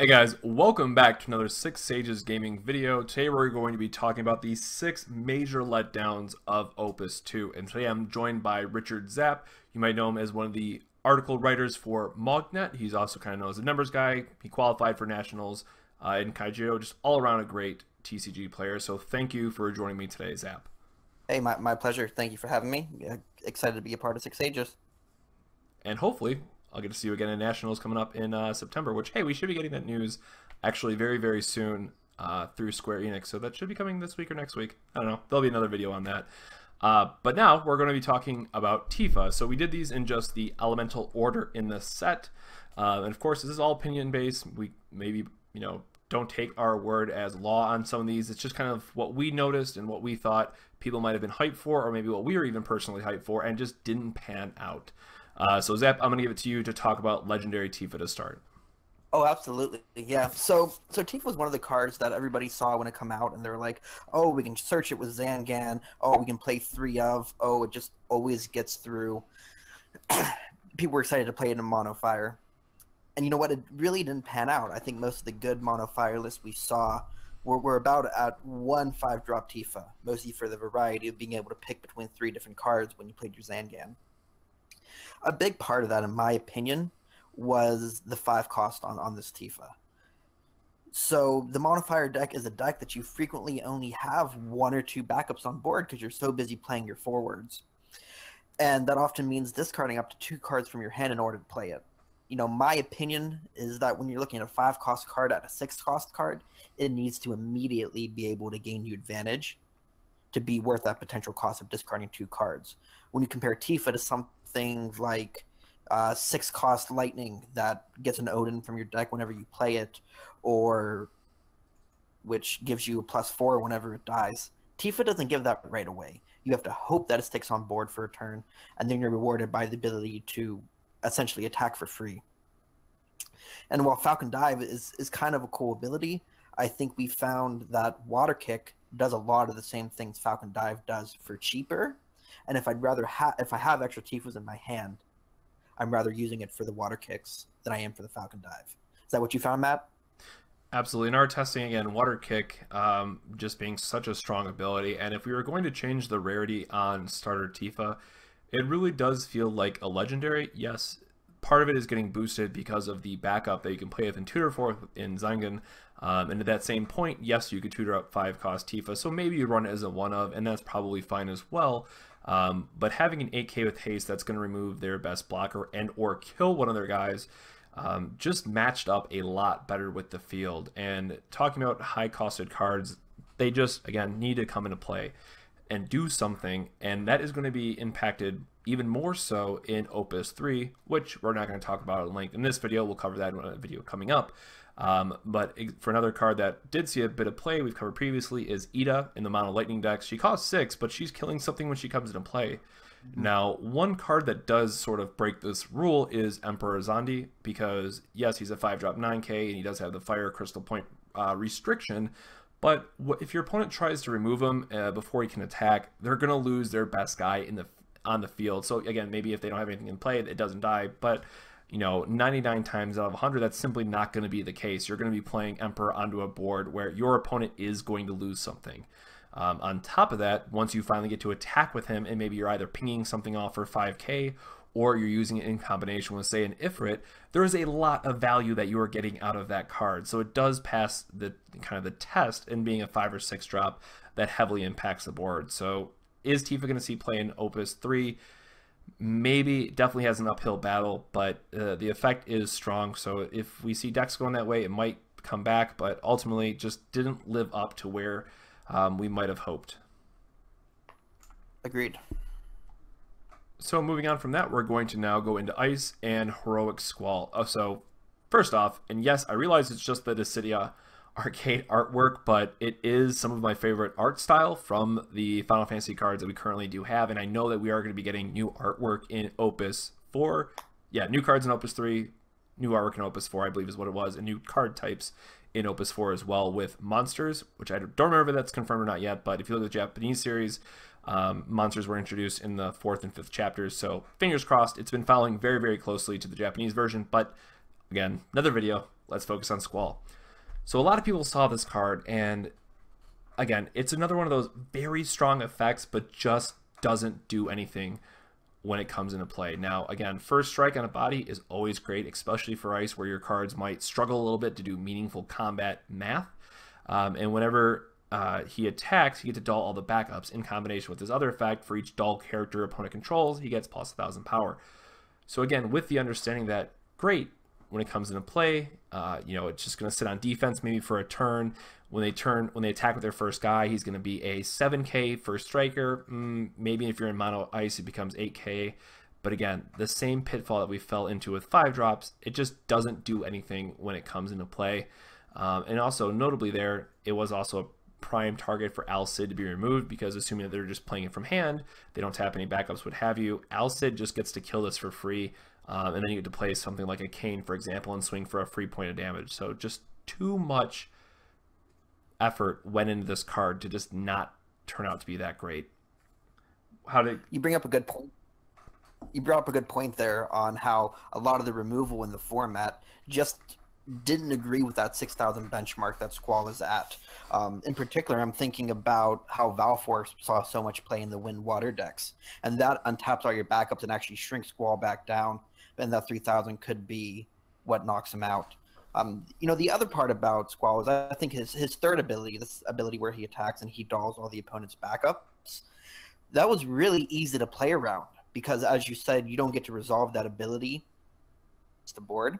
Hey guys, welcome back to another Six Sages Gaming video. Today we're going to be talking about the 6 major letdowns of Opus II. And today I'm joined by Richard Zapp. You might know him as one of the article writers for MogNet. He's also kind of known as a numbers guy. He qualified for nationals in Kaijiro. Just all around a great TCG player. So thank you for joining me today, Zapp. Hey, my pleasure. Thank you for having me. Excited to be a part of Six Sages. And hopefully I'll get to see you again in Nationals coming up in September, which, hey, we should be getting that news actually very, very soon through Square Enix. So that should be coming this week or next week. I don't know. There'll be another video on that. But now we're going to be talking about Tifa. So we did these in just the elemental order in the set. And of course, this is all opinion-based. We maybe, don't take our word as law on some of these. It's just kind of what we noticed and what we thought people might have been hyped for, or maybe what we were even personally hyped for and just didn't pan out. So Zapp, I'm going to give it to you to talk about Legendary Tifa to start. Oh, absolutely. Yeah. So Tifa was one of the cards that everybody saw when it come out, and they're like, oh, we can search it with Zangan. Oh, we can play 3 of. Oh, it just always gets through. People were excited to play it in Mono Fire. And you know what? It really didn't pan out. I think most of the good Mono Fire lists we saw were about at 1 5-drop Tifa, mostly for the variety of being able to pick between 3 different cards when you played your Zangan. A big part of that, in my opinion, was the 5 cost on this Tifa. So the Monofire deck is a deck that you frequently only have 1 or 2 backups on board because you're so busy playing your forwards. And that often means discarding up to 2 cards from your hand in order to play it. My opinion is that when you're looking at a 5-cost card at a 6-cost card, it needs to immediately be able to gain you advantage to be worth that potential cost of discarding 2 cards. When you compare Tifa to something like 6-cost Lightning that gets an Odin from your deck whenever you play it, or which gives you a +4 whenever it dies, Tifa doesn't give that right away. You have to hope that it sticks on board for a turn, and then you're rewarded by the ability to essentially attack for free. And while Falcon Dive is kind of a cool ability, I think we found that Water Kick does a lot of the same things Falcon Dive does for cheaper. And if I have extra Tifas in my hand, I'm rather using it for the Water Kicks than I am for the Falcon Dive. Is that what you found, Matt? Absolutely. In our testing, again, Water Kick just being such a strong ability. And if we were going to change the rarity on starter Tifa, it really does feel like a legendary. Yes, part of it is getting boosted because of the backup that you can play with and tutor for in Zangan. And at that same point, yes, you could tutor up 5-cost Tifa. So maybe you run it as a 1 of, and that's probably fine as well. But having an 8k with haste that's going to remove their best blocker and or kill one of their guys just matched up a lot better with the field. And talking about high-costed cards, they just, again, need to come into play and do something, and that is going to be impacted even more so in Opus 3, which we're not going to talk about at length in this video. We'll cover that in a video coming up. But for another card that did see a bit of play, we've covered previously, is Ida in the Mono Lightning decks. She costs 6, but she's killing something when she comes into play. Now, one card that does sort of break this rule is Emperor Zandi, because yes, he's a 5-drop 9k, and he does have the Fire Crystal Point restriction. But if your opponent tries to remove him before he can attack, they're going to lose their best guy on the field. So again, maybe if they don't have anything in play, it doesn't die. But 99 times out of 100, that's simply not going to be the case. You're going to be playing Emperor onto a board where your opponent is going to lose something. On top of that, once you finally get to attack with him, and maybe you're either pinging something off for 5k, or you're using it in combination with, say, an Ifrit, there is a lot of value that you are getting out of that card. So it does pass the kind of the test in being a 5 or 6 drop that heavily impacts the board. So is Tifa going to see play in Opus 3? Maybe. Definitely has an uphill battle, but the effect is strong. So if we see decks going that way, it might come back, but ultimately just didn't live up to where we might have hoped. Agreed. So moving on from that, we're going to now go into Ice and Heroic Squall. So first off, and yes, I realize it's just the Dissidia arcade artwork, but it is some of my favorite art style from the Final Fantasy cards that we currently do have, and I know that we are going to be getting new artwork in Opus 4. Yeah, new cards in Opus 3, new artwork in Opus 4, I believe is what it was, and new card types in Opus 4 as well with monsters, which I don't remember if that's confirmed or not yet, but if you look at the Japanese series, monsters were introduced in the 4th and 5th chapters, so fingers crossed. It's been following very, very closely to the Japanese version, but again, another video. let's focus on Squall. So a lot of people saw this card, and again, it's another one of those very strong effects, but just doesn't do anything when it comes into play. Now, again, first strike on a body is always great, especially for ice, where your cards might struggle a little bit to do meaningful combat math. And whenever he attacks, you get to dull all the backups in combination with his other effect. For each dull character opponent controls, he gets plus 1,000 power. So again, with the understanding that, great, when it comes into play, it's just going to sit on defense maybe for a turn. When they attack with their first guy, he's going to be a 7k first striker. Maybe if you're in mono ice, it becomes 8k. But again, the same pitfall that we fell into with 5-drops, it just doesn't do anything when it comes into play. And also, notably there, it was also a prime target for Al Cid to be removed, because assuming that they're just playing it from hand, they don't tap any backups, what have you, Al Cid just gets to kill this for free. And then you get to play something like a Kane, for example, and swing for a free point of damage. So just too much effort went into this card to just not turn out to be that great. You bring up a good point. You brought up a good point there on how a lot of the removal in the format just didn't agree with that 6,000 benchmark that Squall is at. In particular, I'm thinking about how Valforce saw so much play in the wind water decks, and that untaps all your backups and actually shrinks Squall back down, and that 3,000 could be what knocks him out. The other part about Squall is I think his third ability, this ability where he attacks and he dulls all the opponent's backups, that was really easy to play around, because as you said, you don't get to resolve that ability. It's the board,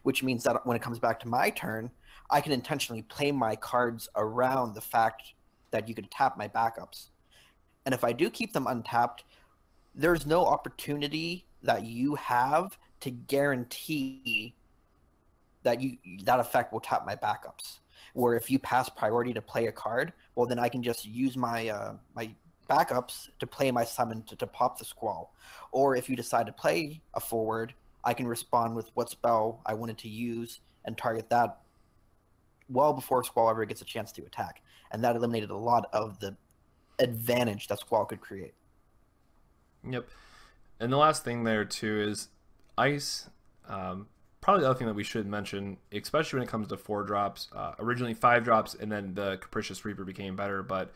which means that when it comes back to my turn, I can intentionally play my cards around the fact that you could tap my backups. And if I do keep them untapped, there's no opportunity that you have to guarantee that that effect will tap my backups. Where if you pass priority to play a card, well, then I can just use my my backups to play my summon to pop the Squall. Or if you decide to play a forward, I can respond with what spell I wanted to use and target that well before Squall ever gets a chance to attack. And that eliminated a lot of the advantage that Squall could create. Yep. And the last thing there, too, is ice. Probably the other thing that we should mention, especially when it comes to 4-drops. Originally 5-drops, and then the Capricious Reaper became better. But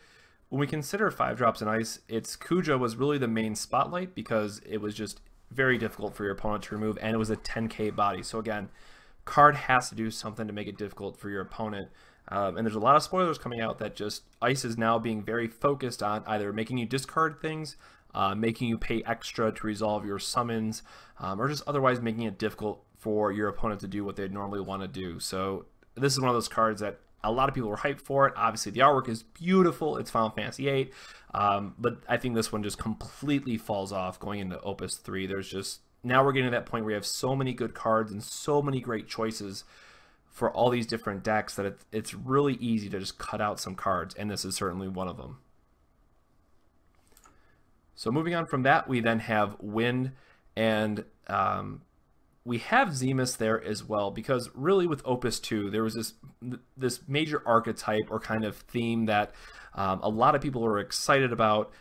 when we consider 5-drops in ice, its Kuja was really the main spotlight, because it was just very difficult for your opponent to remove, and it was a 10k body. So again, card has to do something to make it difficult for your opponent. And there's a lot of spoilers coming out that just ice is now being very focused on either making you discard things, making you pay extra to resolve your summons, or just otherwise making it difficult for your opponent to do what they'd normally want to do. So this is one of those cards that a lot of people were hyped for it. Obviously, the artwork is beautiful. It's Final Fantasy VIII. But I think this one just completely falls off going into Opus 3. There's just, now we're getting to that point where you have so many good cards and so many great choices for all these different decks that it's really easy to just cut out some cards, and this is certainly one of them. So moving on from that, we then have Wind, and we have Zemus there as well, because really with Opus 2, there was this major archetype or kind of theme that a lot of people were excited about,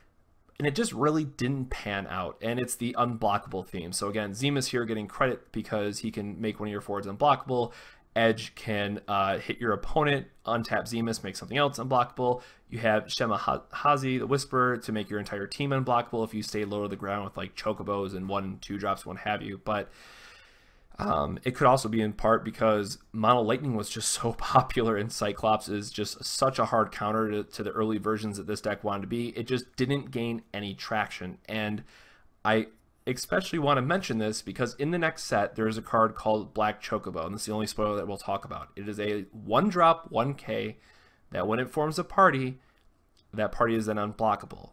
and it just really didn't pan out, and it's the unblockable theme. So again, Zemus here getting credit because he can make one of your forwards unblockable. Edge can hit your opponent, untap Zemus, make something else unblockable. You have Shemahazi, the Whisperer, to make your entire team unblockable if you stay low to the ground with like Chocobos and 1 and 2 drops, what have you. But it could also be in part because Mono Lightning was just so popular, and Cyclops is just such a hard counter to the early versions that this deck wanted to be. It just didn't gain any traction. And I especially want to mention this because in the next set, there is a card called Black Chocobo, and this is the only spoiler that we'll talk about. It is a 1-drop, 1k, that when it forms a party, that party is then unblockable.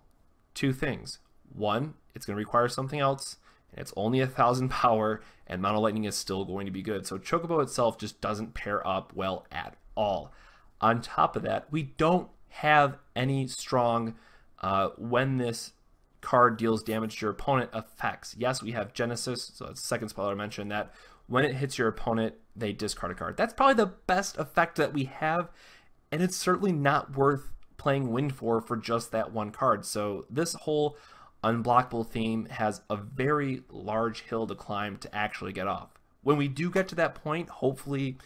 2 things. 1, it's going to require something else, and it's only 1,000 power, and Mono Lightning is still going to be good. So Chocobo itself just doesn't pair up well at all. On top of that, we don't have any strong when this card deals damage to your opponent effects. Yes, we have Genesis, so it's the second spoiler I mentioned, that when it hits your opponent, they discard a card. That's probably the best effect that we have, and it's certainly not worth playing Wind for just that one card. So this whole unblockable theme has a very large hill to climb to actually get off. When we do get to that point, hopefully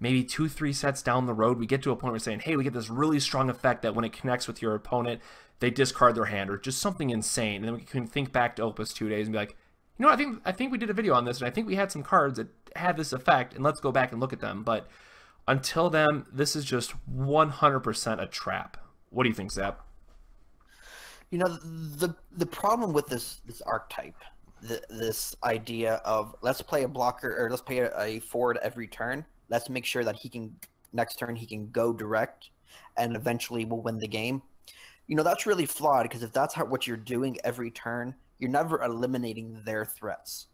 maybe 2-3 sets down the road, we get to a point where we're saying, hey, we get this really strong effect that when it connects with your opponent, they discard their hand, or just something insane. And then we can think back to Opus 2 days and be like, you know, I think we did a video on this, and I think we had some cards that had this effect, and let's go back and look at them. But until then, this is just 100% a trap. What do you think, Zapp? You know, the problem with this archetype, this idea of let's play a blocker, or let's play a forward every turn. Let's make sure that he can, next turn he can go direct, and eventually we'll win the game. You know, that's really flawed, because if that's what you're doing every turn, you're never eliminating their threats.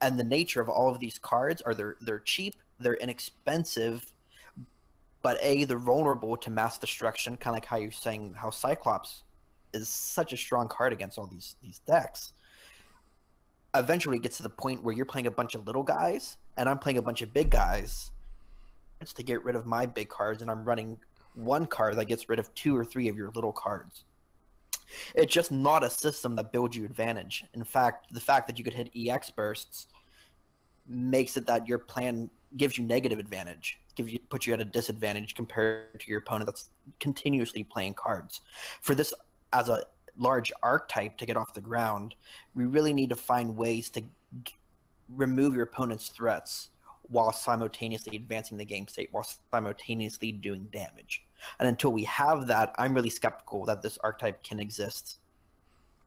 And the nature of all of these cards are they're cheap, they're inexpensive, but they're vulnerable to mass destruction, kind of like how you're saying how Cyclops is such a strong card against all these decks. Eventually it gets to the point where you're playing a bunch of little guys and I'm playing a bunch of big guys. It's to get rid of my big cards, and I'm running one card that gets rid of 2 or 3 of your little cards. It's just not a system that builds you advantage. In fact, the fact that you could hit EX bursts makes it that your plan gives you negative advantage, puts you at a disadvantage compared to your opponent that's continuously playing cards. For this, as a large archetype to get off the ground, we really need to find ways to remove your opponent's threats while simultaneously advancing the game state, while simultaneously doing damage. And until we have that, I'm really skeptical that this archetype can exist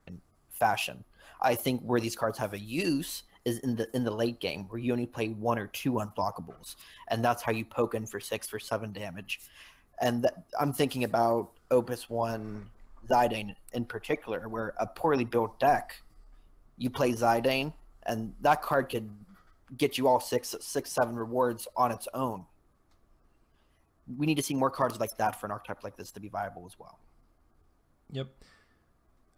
in fashion. I think where these cards have a use is in the late game, where you only play 1 or 2 unblockables, and that's how you poke in for 6 for 7 damage. And I'm thinking about Opus 1 Zidane in particular, where a poorly built deck, you play Zidane, and that card could get you all 6-7 rewards on its own. We need to see more cards like that for an archetype like this to be viable as well. Yep.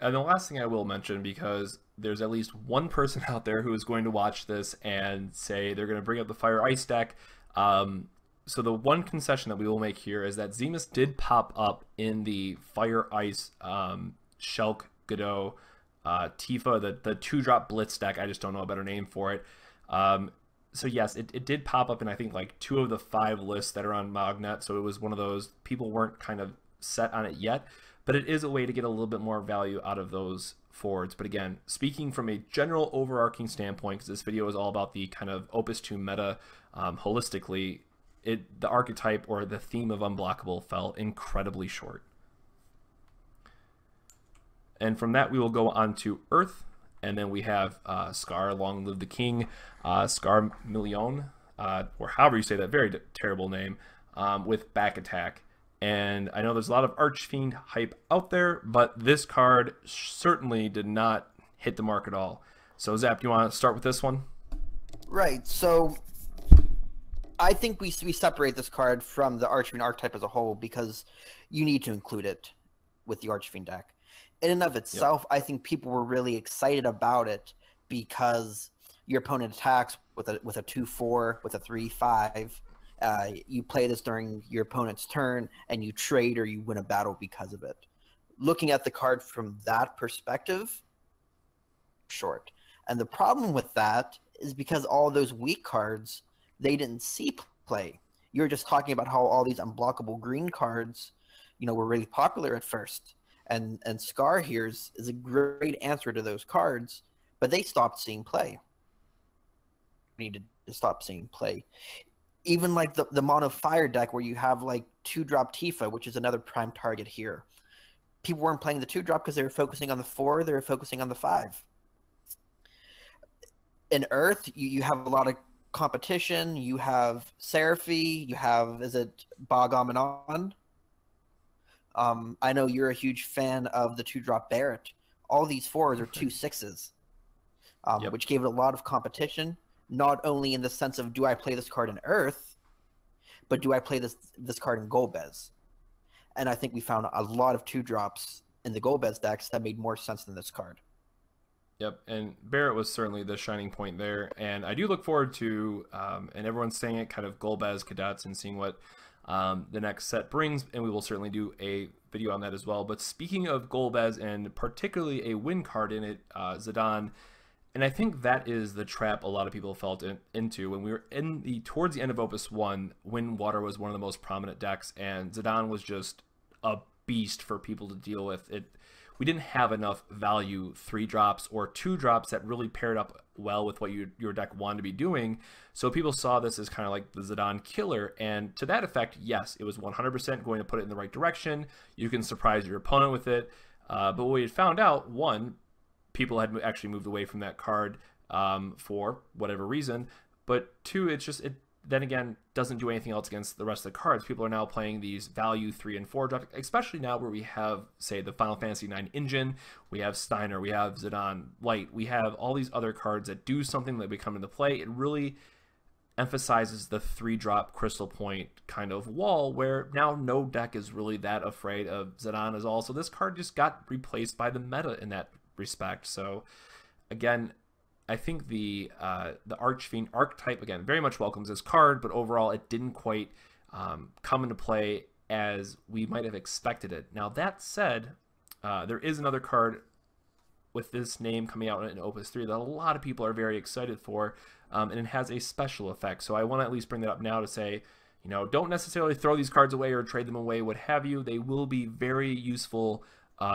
And the last thing I will mention, because there's at least one person out there who is going to watch this and say they're going to bring up the Fire Ice deck. So the one concession that we will make here is that Zemus did pop up in the Fire Ice Shulk Godot Tifa, the 2-drop Blitz deck. I just don't know a better name for it. So yes, it did pop up in, I think, like 2 of the 5 lists that are on Magnet. So it was one of those, people weren't kind of set on it yet, but it is a way to get a little bit more value out of those forwards. But again, speaking from a general overarching standpoint, because this video is all about the kind of Opus 2 meta holistically, the archetype or the theme of unblockable fell incredibly short. And from that, we will go on to Earth. And then we have Scar, Long Live the King, Scar Million, or however you say that, very terrible name, with back attack. And I know there's a lot of Archfiend hype out there, but this card certainly did not hit the mark at all. So Zapp, do you want to start with this one? Right, so I think we separate this card from the Archfiend archetype as a whole, because you need to include it with the Archfiend deck. In and of itself, yep. I think people were really excited about it because your opponent attacks with a 2/4, with a 3/5. You play this during your opponent's turn, and you trade or you win a battle because of it. Looking at the card from that perspective, short. And the problem with that is because all those weak cards, they didn't see play. You're just talking about how all these unblockable green cards, were really popular at first. And Scar here is a great answer to those cards, but they stopped seeing play. We need to stop seeing play. Even like the mono fire deck, where you have like 2-drop Tifa, which is another prime target here. People weren't playing the 2-drop because they were focusing on the 4, they were focusing on the 5. In Earth, you have a lot of competition. You have Seraphy, you have, is it Bogamanon? I know you're a huge fan of the 2-drop Barrett. All these 4s are 2 6s, yep. Which gave it a lot of competition, not only in the sense of, do I play this card in Earth, but do I play this card in Golbez? And I think we found a lot of 2-drops in the Golbez decks that made more sense than this card. Yep, and Barrett was certainly the shining point there. And I do look forward to, and everyone's saying it, kind of Golbez Cadets and seeing what the next set brings, and we will certainly do a video on that as well. But speaking of Golbez, and particularly a win card in it, Zidane, And I think that is the trap a lot of people felt into when we were towards the end of Opus 1, when Water was one of the most prominent decks, and Zidane was just a beast for people to deal with. We didn't have enough value 3-drops or 2-drops that really paired up well with what your deck wanted to be doing. So people saw this as kind of like the Zidane killer, and to that effect, yes, it was 100% going to put it in the right direction. You can surprise your opponent with it. But what we had found out, one, people had actually moved away from that card for whatever reason. But two, it then again doesn't do anything else against the rest of the cards. People are now playing these value 3 and 4 drops, especially now where we have, say, the Final Fantasy IX engine, we have Steiner, we have Zidane Light, we have all these other cards that do something that we come into play. It really emphasizes the 3-drop Crystal Point kind of wall, where now no deck is really that afraid of Zidane at all. So this card just got replaced by the meta in that respect. So again, I think the Archfiend archetype, again, very much welcomes this card, but overall it didn't quite come into play as we might have expected it. Now that said, there is another card with this name coming out in Opus 3 that a lot of people are very excited for, and it has a special effect. So I want to at least bring that up now to say, you know, don't necessarily throw these cards away or trade them away, what have you. They will be very useful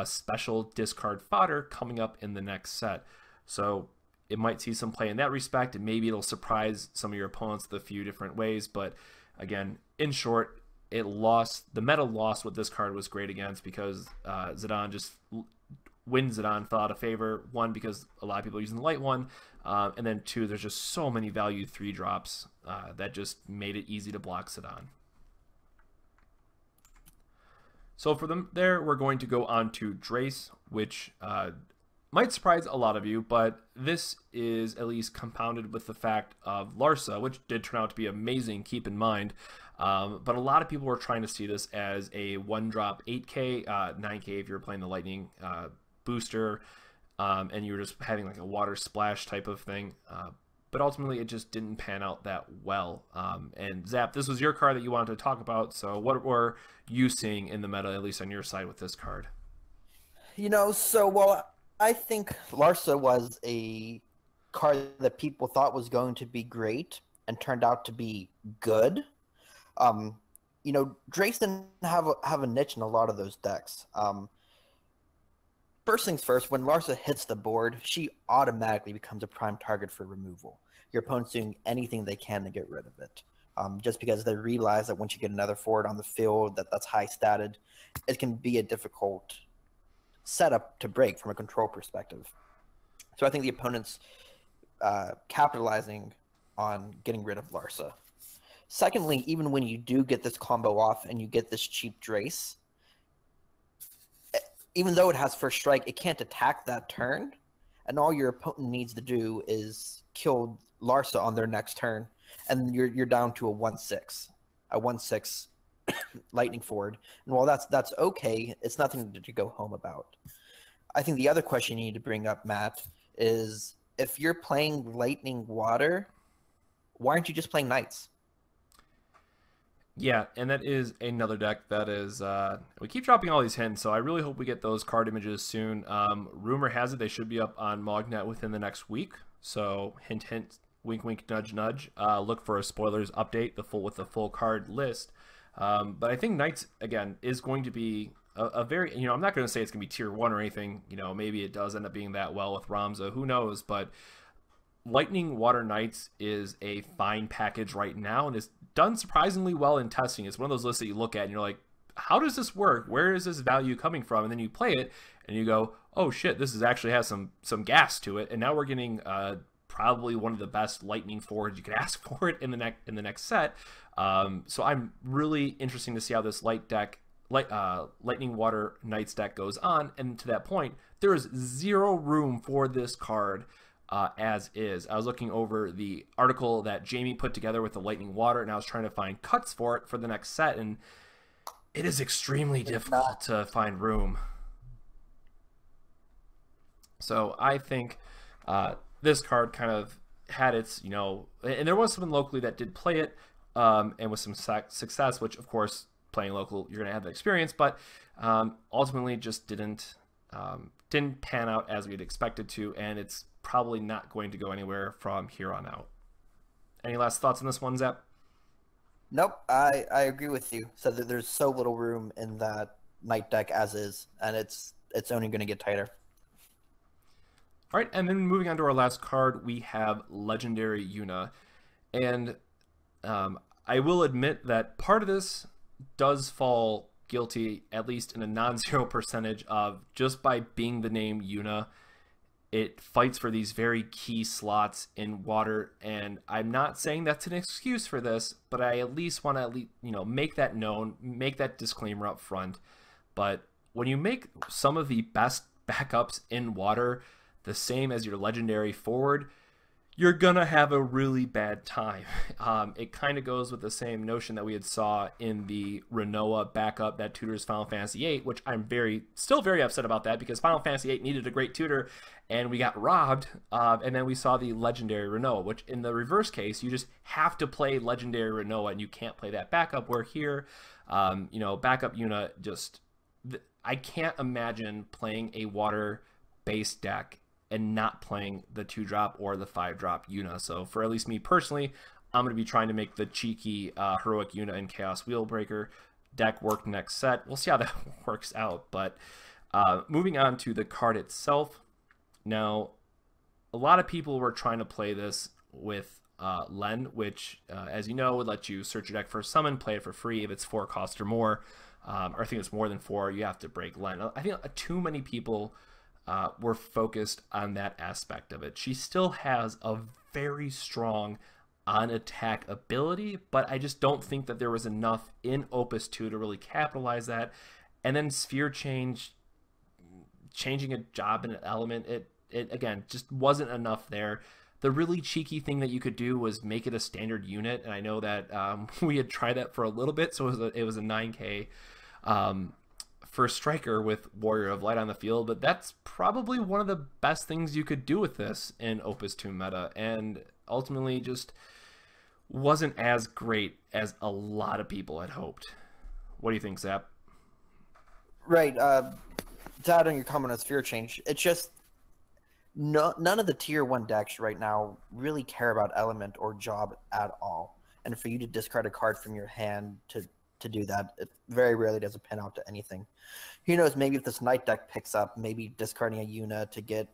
special discard fodder coming up in the next set. So it might see some play in that respect, and maybe it'll surprise some of your opponents with a few different ways. But again, in short, the meta lost what this card was great against, because Zidane just when Zidane fell out of favor. One, because a lot of people are using the light one, and then two, there's just so many value 3-drops that just made it easy to block Zidane. So for them there, we're going to go on to Drace, which might surprise a lot of you, but this is at least compounded with the fact of Larsa, which did turn out to be amazing, keep in mind. But a lot of people were trying to see this as a 1-drop 8k, 9k if you're playing the Lightning booster, and you were just having like a water splash type of thing. But ultimately, it just didn't pan out that well. And Zapp, this was your card that you wanted to talk about, so what were you seeing in the meta, at least on your side, with this card? You know, I think Larsa was a card that people thought was going to be great and turned out to be good. You know, Drace didn't have a niche in a lot of those decks. First things first, when Larsa hits the board, she automatically becomes a prime target for removal. Your opponent's doing anything they can to get rid of it. Just because they realize that once you get another forward on the field that's high statted, it can be a difficult setup to break from a control perspective. So I think the opponent's capitalizing on getting rid of Larsa. Secondly, even when you do get this combo off and you get this cheap Drace, even though it has first strike, it can't attack that turn, and all your opponent needs to do is kill Larsa on their next turn, and you're down to a 1/6 lightning forward. And while that's okay, it's nothing to go home about. I think the other question you need to bring up, Matt, is if you're playing Lightning Water, why aren't you just playing Knights? Yeah, and that is another deck that is, we keep dropping all these hints, so I really hope we get those card images soon. Rumor has it they should be up on Mognet within the next week, so hint, hint, wink, wink, nudge, nudge. Look for a spoilers update with the full card list. But I think Knights, again, is going to be a very, you know, I'm not going to say it's going to be tier 1 or anything. You know, maybe it does end up being that well with Ramza, who knows, but Lightning Water Knights is a fine package right now, and it's done surprisingly well in testing. It's one of those lists that you look at and you're like, how does this work? Where is this value coming from? And then you play it and you go, oh shit, this actually has some gas to it. And now we're getting probably one of the best Lightning forwards you could ask for it in the next set. So I'm really interested to see how this Lightning Water Knights deck goes on. And to that point, there is zero room for this card as is. I was looking over the article that Jamie put together with the Lightning Water, and I was trying to find cuts for it for the next set, and it is extremely difficult to find room. So I think this card kind of had its, you know, and there was someone locally that did play it, and with some success, which of course playing local you're going to have the experience, but ultimately just didn't didn't pan out as we'd expected to, and it's probably not going to go anywhere from here on out. Any last thoughts on this one, Zapp? Nope, I agree with you. So that there's so little room in that Knight deck as is, and it's only going to get tighter. All right, and then moving on to our last card, we have Legendary Yuna. And I will admit that part of this does fall guilty, at least in a non-zero percentage, of just by being the name Yuna, it fights for these very key slots in water, and I'm not saying that's an excuse for this, but I at least want to make that known, make that disclaimer up front. But when you make some of the best backups in water the same as your legendary forward, you're gonna have a really bad time. It kind of goes with the same notion that we had saw in the Renoa backup that tutors Final Fantasy VIII, which I'm still very upset about that, because Final Fantasy VIII needed a great tutor and we got robbed. And then we saw the legendary Renoa, which in the reverse case, you just have to play legendary Renoa and you can't play that backup. Where here, backup Yuna, I can't imagine playing a water-based deck and not playing the 2-drop or the 5-drop Yuna. So for at least me personally, I'm going to be trying to make the cheeky Heroic Yuna and Chaos Wheelbreaker deck work next set. We'll see how that works out. But moving on to the card itself. Now, a lot of people were trying to play this with Len, which, as you know, would let you search your deck for a summon, play it for free if it's 4 cost or more. Or I think it's more than 4, you have to break Len. I think too many people were focused on that aspect of it. She still has a very strong on-attack ability, but I just don't think that there was enough in Opus II to really capitalize that. And then Sphere Change, changing a job and an element, it again, just wasn't enough there. The really cheeky thing that you could do was make it a standard unit, and I know that we had tried that for a little bit, so it was a 9K for Striker with Warrior of Light on the field, but that's probably one of the best things you could do with this in Opus 2 meta, and ultimately just wasn't as great as a lot of people had hoped. What do you think, Zapp? Right. To add on your comment on Sphere Change, it's just none of the tier 1 decks right now really care about element or job at all. And for you to discard a card from your hand to do that, it very rarely does it pan out to anything. Who knows, maybe if this Knight deck picks up, maybe discarding a Yuna to get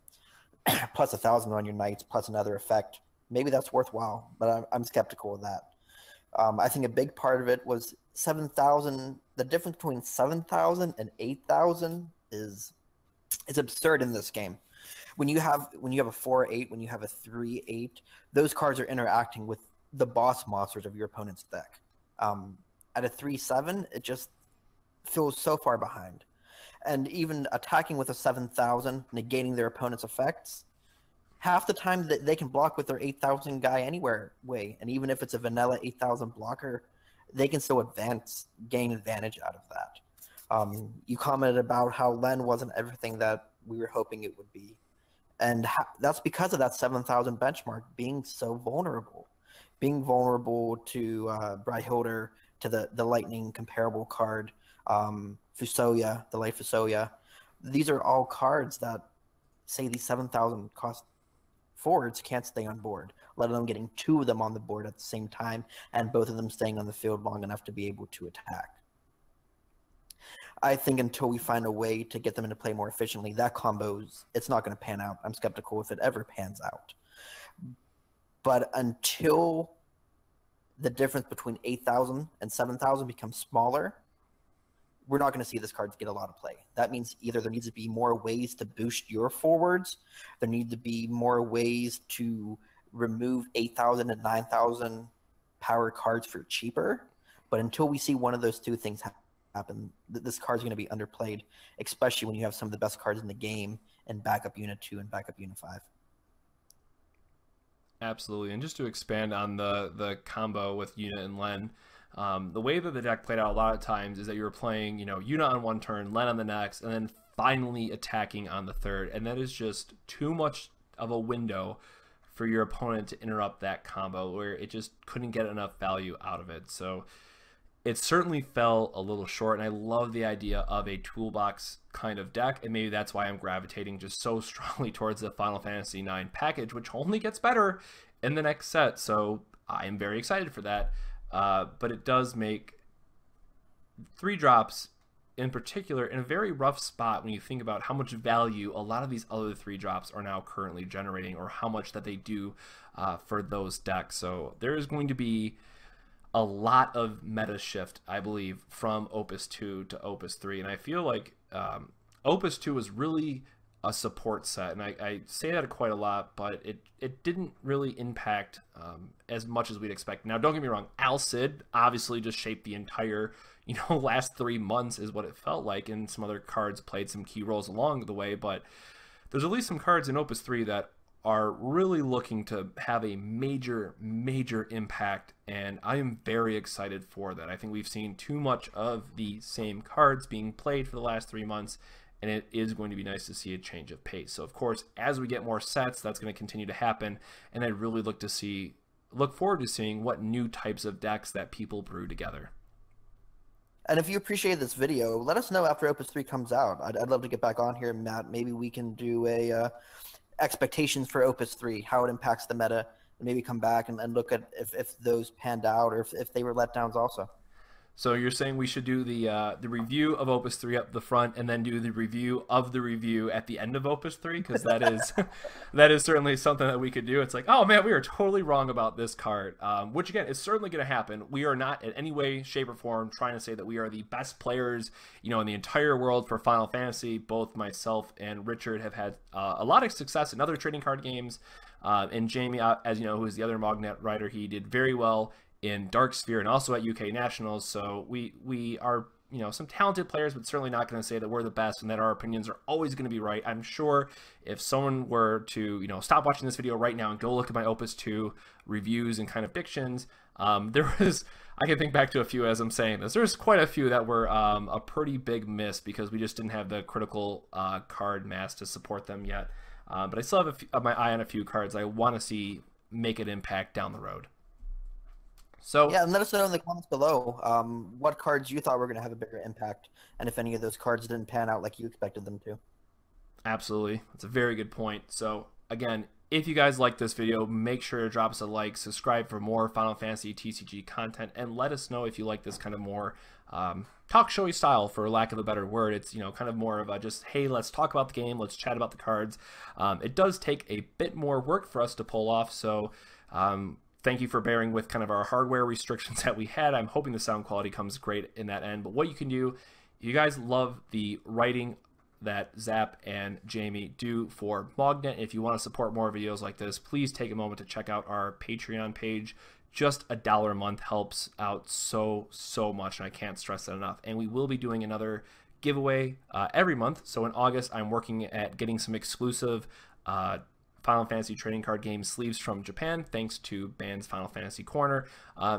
plus 1,000 on your Knights, plus another effect, maybe that's worthwhile, but I'm skeptical of that. I think a big part of it was 7,000. The difference between 7,000 and 8,000 is absurd in this game. When you have a 4/8, when you have a 3/8, those cards are interacting with the boss monsters of your opponent's deck. At a 3/7, it just feels so far behind. And even attacking with a 7,000, negating their opponent's effects, half the time that they can block with their 8,000 guy anywhere way. And even if it's a vanilla 8,000 blocker, they can still gain advantage out of that. You commented about how Len wasn't everything that we were hoping it would be. And that's because of that 7,000 benchmark being so vulnerable. Being vulnerable to Brihilder, to the Lightning comparable card, Fusoya, the Light Fusoya. These are all cards that say these 7,000 cost forwards can't stay on board, let alone getting 2 of them on the board at the same time, and both of them staying on the field long enough to be able to attack. I think until we find a way to get them into play more efficiently, that combo's, it's not going to pan out. I'm skeptical if it ever pans out. But until the difference between 8,000 and 7,000 becomes smaller, we're not going to see this card get a lot of play. That means either there needs to be more ways to boost your forwards, there need to be more ways to remove 8,000 and 9,000 power cards for cheaper. But until we see one of those two things happen, this card's going to be underplayed, especially when you have some of the best cards in the game in Backup Unit 2 and Backup Unit 5. Absolutely. And just to expand on the combo with Yuna and Len, the way that the deck played out a lot of times is that you were playing, Yuna on one turn, Len on the next, and then finally attacking on the third. And that is just too much of a window for your opponent to interrupt that combo, where it just couldn't get enough value out of it. So it certainly fell a little short, and I love the idea of a toolbox kind of deck, and maybe that's why I'm gravitating just so strongly towards the Final Fantasy IX package, which only gets better in the next set, so I am very excited for that. But it does make 3-drops in particular in a very rough spot when you think about how much value a lot of these other 3-drops are now currently generating, or how much that they do for those decks. So there is going to be a lot of meta shift, I believe, from Opus 2 to Opus 3, and I feel like Opus 2 was really a support set, and I say that quite a lot, but it didn't really impact as much as we'd expect. Now, don't get me wrong, Al Cid obviously just shaped the entire last 3 months is what it felt like, and some other cards played some key roles along the way, but there's at least some cards in Opus 3 that are really looking to have a major impact, and I am very excited for that. I think we've seen too much of the same cards being played for the last 3 months, and it is going to be nice to see a change of pace. So of course, as we get more sets, that's going to continue to happen, and I really look forward to seeing what new types of decks that people brew together. And if you appreciate this video, let us know after Opus 3 comes out. I'd love to get back on here, Matt. Maybe we can do a expectations for Opus 3, how it impacts the meta, and maybe come back and look at if those panned out, or if they were letdowns also. So you're saying we should do the review of Opus 3 up the front, and then do the review of the review at the end of Opus 3? Because that is that is certainly something that we could do. It's like, oh man, we are totally wrong about this card, which again is certainly going to happen. We are not in any way, shape, or form trying to say that we are the best players, in the entire world for Final Fantasy. Both myself and Richard have had a lot of success in other trading card games, and Jamie, as you know, who is the other Mognet writer, he did very well in Dark Sphere and also at UK Nationals. So we are some talented players, but certainly not going to say that we're the best and that our opinions are always going to be right. I'm sure if someone were to stop watching this video right now and go look at my Opus 2 reviews and kind of predictions, I can think back to a few as I'm saying this. There's quite a few that were a pretty big miss because we just didn't have the critical card mass to support them yet. But I still have my eye on a few cards I want to see make an impact down the road. So yeah, and let us know in the comments below what cards you thought were going to have a bigger impact, and if any of those cards didn't pan out like you expected them to. Absolutely. That's a very good point. So again, if you guys like this video, make sure to drop us a like, subscribe for more Final Fantasy TCG content, and let us know if you like this kind of more talk showy style, for lack of a better word. It's kind of more of a just, hey, let's talk about the game, let's chat about the cards. It does take a bit more work for us to pull off, so thank you for bearing with kind of our hardware restrictions that we had. I'm hoping the sound quality comes great in that end. But what you can do, if you guys love the writing that Zapp and Jamie do for Mognet, if you want to support more videos like this, please take a moment to check out our Patreon page. Just $1 a month helps out so much, and I can't stress that enough. And we will be doing another giveaway every month. So in August, I'm working at getting some exclusive Final Fantasy trading card game sleeves from Japan, thanks to Band's Final Fantasy Corner,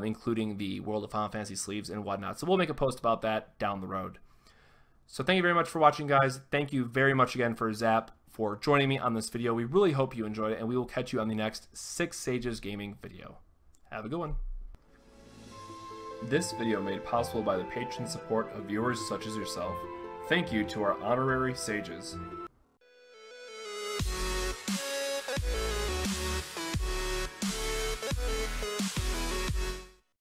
including the World of Final Fantasy sleeves and whatnot. So we'll make a post about that down the road. So thank you very much for watching, guys. Thank you very much again for Zapp for joining me on this video. We really hope you enjoyed it, and we will catch you on the next 6 Sages Gaming video. Have a good one. This video made possible by the patron support of viewers such as yourself. Thank you to our honorary sages.